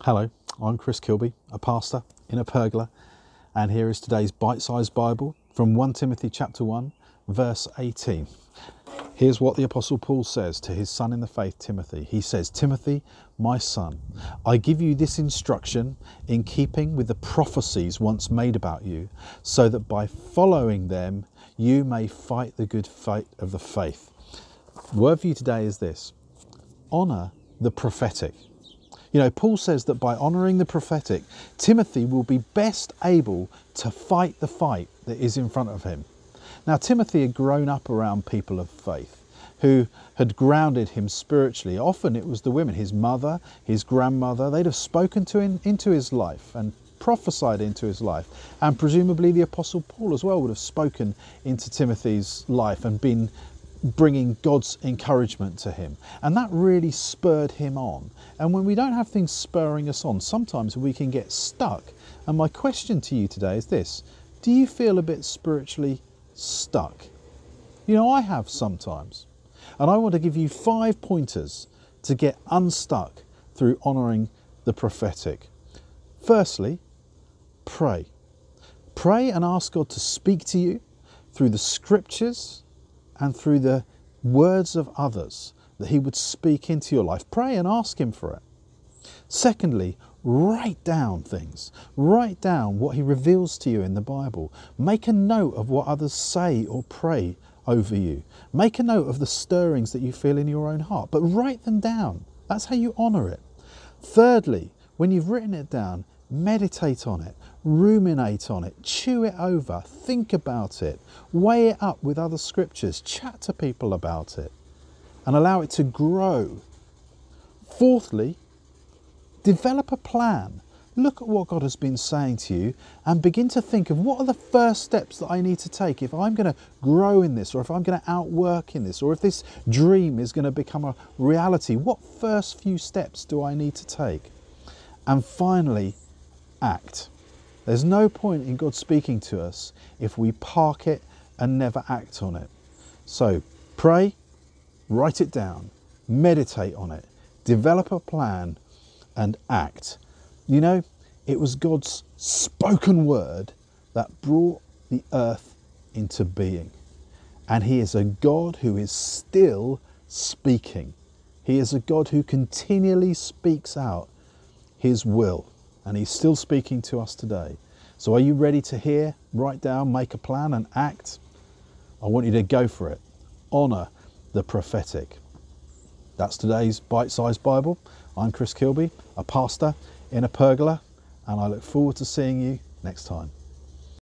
Hello, I'm Chris Kilby, a pastor in a pergola, and here is today's bite-sized Bible from 1 Timothy chapter 1, verse 18. Here's what the Apostle Paul says to his son in the faith, Timothy. He says, "Timothy, my son, I give you this instruction in keeping with the prophecies once made about you, so that by following them you may fight the good fight of the faith." The word for you today is this: honour the prophetic. You know, Paul says that by honouring the prophetic, Timothy will be best able to fight the fight that is in front of him. Now, Timothy had grown up around people of faith who had grounded him spiritually. Often it was the women, his mother, his grandmother. They'd have spoken to him into his life and prophesied into his life. And presumably the Apostle Paul as well would have spoken into Timothy's life and been bringing God's encouragement to him. And that really spurred him on. And when we don't have things spurring us on, sometimes we can get stuck. And my question to you today is this: do you feel a bit spiritually stuck? You know, I have sometimes. And I want to give you 5 pointers to get unstuck through honouring the prophetic. Firstly, pray. Pray and ask God to speak to you through the scriptures and through the words of others, that he would speak into your life. Pray and ask him for it. Secondly, write down things. Write down what he reveals to you in the Bible. Make a note of what others say or pray over you. Make a note of the stirrings that you feel in your own heart, but write them down. That's how you honour it. Thirdly, when you've written it down, meditate on it, ruminate on it, chew it over, think about it, weigh it up with other scriptures, chat to people about it, and allow it to grow. Fourthly, develop a plan. Look at what God has been saying to you and begin to think of what are the first steps that I need to take if I'm going to grow in this, or if I'm going to outwork in this, or if this dream is going to become a reality. What first few steps do I need to take? And finally, act. There's no point in God speaking to us if we park it and never act on it. So pray, write it down, meditate on it, develop a plan and act. You know, it was God's spoken word that brought the earth into being. And he is a God who is still speaking. He is a God who continually speaks out his will. And he's still speaking to us today. So are you ready to hear, write down, make a plan and act? I want you to go for it. Honour the prophetic. That's today's bite-sized Bible. I'm Chris Kilby, a pastor in a pergola, and I look forward to seeing you next time.